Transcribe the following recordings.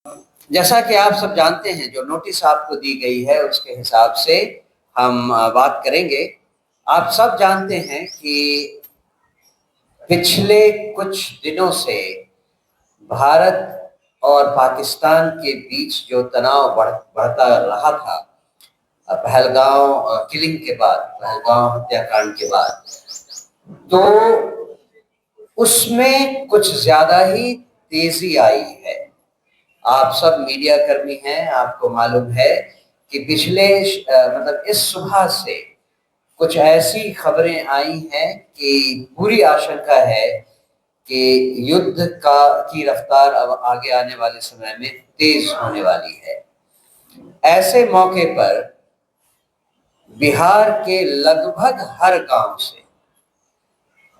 जैसा कि आप सब जानते हैं, जो नोटिस आपको दी गई है उसके हिसाब से हम बात करेंगे। आप सब जानते हैं कि पिछले कुछ दिनों से भारत और पाकिस्तान के बीच जो तनाव बढ़ता रहा था, पहलगांव किलिंग के बाद, पहलगांव हत्याकांड के बाद, तो उसमें कुछ ज्यादा ही तेजी आई है। आप सब मीडिया कर्मी हैं, आपको मालूम है कि पिछले मतलब इस सुबह से कुछ ऐसी खबरें आई हैं कि पूरी आशंका है कि युद्ध की रफ्तार अब आगे आने वाले समय में तेज होने वाली है। ऐसे मौके पर बिहार के लगभग हर गांव से,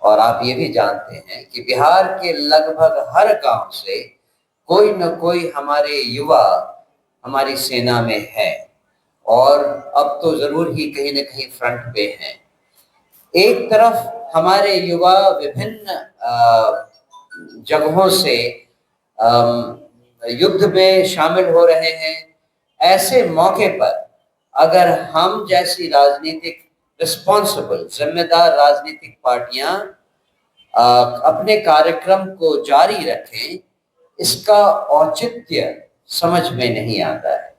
और आप ये भी जानते हैं कि बिहार के लगभग हर गांव से कोई न कोई हमारे युवा हमारी सेना में है, और अब तो जरूर ही कहीं न कहीं फ्रंट पे हैं। एक तरफ हमारे युवा विभिन्न जगहों से युद्ध में शामिल हो रहे हैं। ऐसे मौके पर अगर हम जैसी राजनीतिक रिस्पॉन्सिबल जिम्मेदार राजनीतिक पार्टियां अपने कार्यक्रम को जारी रखें, इसका औचित्य समझ में नहीं आता है।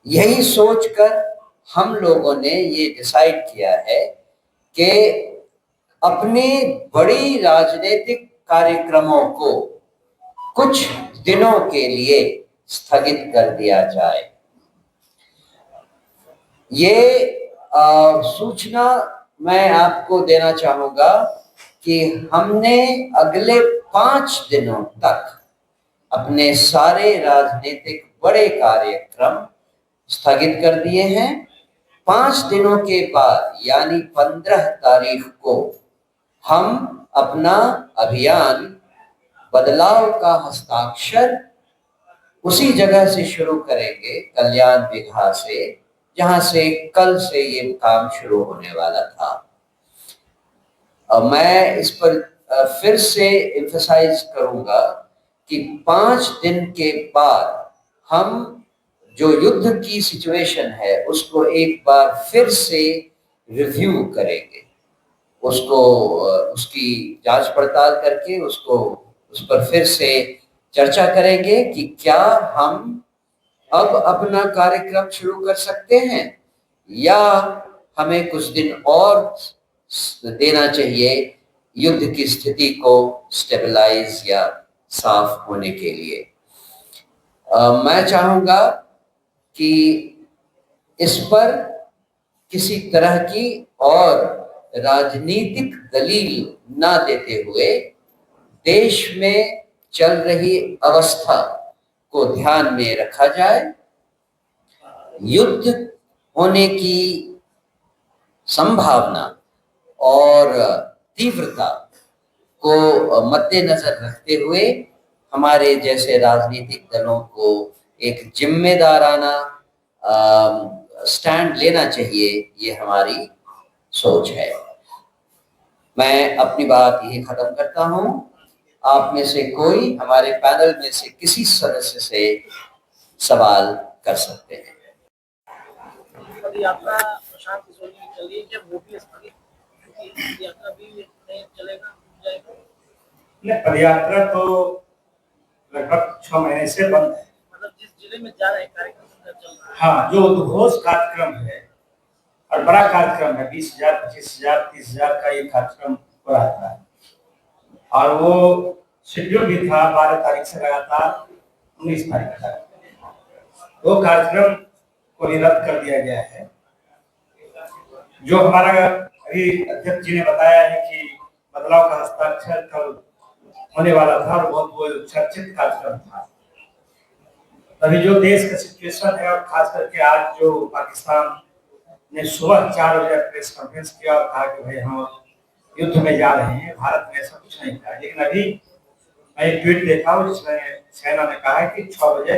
यही सोचकर हम लोगों ने ये डिसाइड किया है कि अपने बड़ी राजनीतिक कार्यक्रमों को कुछ दिनों के लिए स्थगित कर दिया जाए। ये सूचना मैं आपको देना चाहूंगा कि हमने अगले 5 दिनों तक अपने सारे राजनीतिक बड़े कार्यक्रम स्थगित कर दिए हैं। 5 दिनों के बाद यानी 15 तारीख को हम अपना अभियान बदलाव का हस्ताक्षर उसी जगह से शुरू करेंगे, कल्याण बिघा से, जहां से कल से ये काम शुरू होने वाला था। मैं इस पर फिर से एम्फसाइज करूंगा कि 5 दिन के बाद हम जो युद्ध की सिचुएशन है उसको एक बार फिर से रिव्यू करेंगे, उसको उसकी जांच पड़ताल करके उसको उस पर फिर से चर्चा करेंगे कि क्या हम अब अपना कार्यक्रम शुरू कर सकते हैं या हमें कुछ दिन और देना चाहिए युद्ध की स्थिति को स्टेबलाइज या साफ होने के लिए। मैं चाहूंगा कि इस पर किसी तरह की और राजनीतिक दलील ना देते हुए देश में चल रही अवस्था को ध्यान में रखा जाए। युद्ध होने की संभावना और तीव्रता को मद्देनजर रखते हुए हमारे जैसे राजनीतिक दलों को एक जिम्मेदाराना स्टैंड लेना चाहिए, ये हमारी सोच है। मैं अपनी बात यही खत्म करता हूं। आप में से कोई हमारे पैनल में से किसी सदस्य से सवाल कर सकते हैं। यात्रा प्रशांत किशोर की चल रही है, क्या वो भी स्थगित यात्रा भी नहीं चलेगा जाएगा? पदयात्रा तो लगभग 6 महीने से बंद है। मतलब जिस जिले में जा रहे कार्यक्रम चल रहा है। हाँ, जो उद्घोष कार्यक्रम है और बड़ा कार्यक्रम है, 20,000, 25,000, 30,000 का ये कार्यक्रम हो रहा था, और वो शेड्यूल भी था 12 तारीख से लगातार 19 तारीख तक। वो कार्यक्रम को रद्द कर दिया गया है। जो हमारा अभी अध्यक्ष जी ने बताया है कि बदलाव का हस्ताक्षर कल होने वाला था और बहुत वो चर्चित कार्यक्रम था। अभी जो देश का सिचुएशन है और खास करके आज जो पाकिस्तान ने सुबह 4 बजे प्रेस कॉन्फ्रेंस किया और कहा कि भाई हम युद्ध में जा रहे हैं, भारत में ऐसा कुछ नहीं था। लेकिन अभी मैं एक ट्वीट देखा हूँ जिसमें सेना ने कहा है कि 6 बजे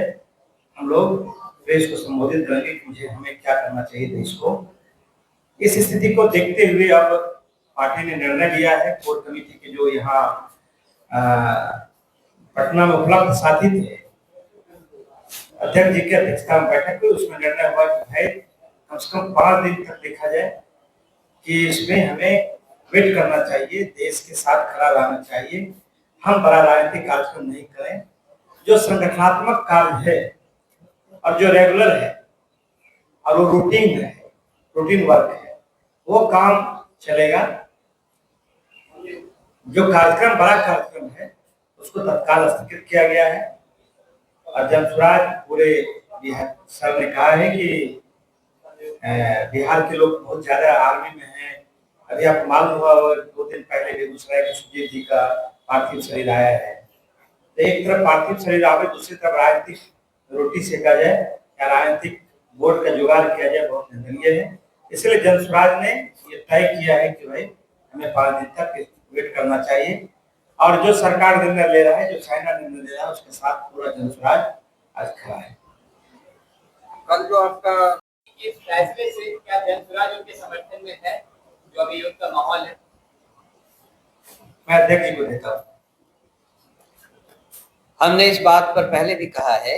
हम लोग देश को संबोधित करेंगे कि मुझे हमें क्या करना चाहिए देश को। इस स्थिति को देखते हुए अब पार्टी ने निर्णय लिया है, कोर कमेटी के जो यहाँ पटना में उपलब्ध साथी थे अध्यक्ष जी की अध्यक्षता में बैठक हुई, उसमें निर्णय हुआ कि भाई कम से कम 5 दिन तक देखा जाए कि इसमें हमें वेट करना चाहिए, देश के साथ खड़ा रहना चाहिए। हम बड़ा राजनीतिक कार्यक्रम नहीं करें, जो संगठनात्मक कार्य है और जो रेगुलर है और वो रूटीन वर्क है, वो काम चलेगा। जो कार्यक्रम बड़ा कार्यक्रम है उसको तत्काल स्थगित किया गया है। और जनसुराज पूरे बिहार सर ने कहा है कि बिहार के लोग बहुत ज्यादा आर्मी में हैं। अभी आपको मालूम हुआ 2 दिन पहले बेगूसराय के सुजीत जी का पार्थिव शरीर आया है। तो एक तरफ पार्थिव शरीर आवे, दूसरी तरफ राजनीतिक रोटी सेका जाए या राजनीतिक वोट का जुगाड़ किया जाए, बहुत निंदनीय है। इसलिए जनसुराज ने ये तय किया है कि भाई हमें 5 दिन तक वेट करना चाहिए। और जो सरकार निर्णय ले रहा है, जो चाइना निर्णय ले रहा है, उसके साथ पूरा जनसुराज आज खड़ा है। कल जो आपका इस फैसले से क्या जनसुराज उनके समर्थन में है, जो अभी युद्ध का माहौल है? मैं अध्यक्ष जी को देता हूँ। हमने इस बात पर पहले भी कहा है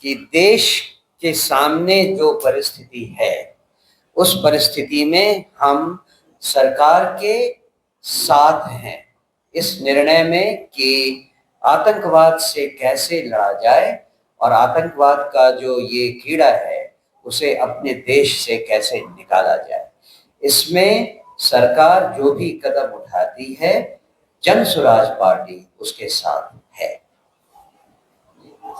कि देश के सामने जो परिस्थिति है, उस परिस्थिति में हम सरकार के साथ हैं इस निर्णय में कि आतंकवाद से कैसे लड़ा जाए और आतंकवाद का जो ये कीड़ा है उसे अपने देश से कैसे निकाला जाए। इसमें सरकार जो भी कदम उठाती है, जनसुराज पार्टी उसके साथ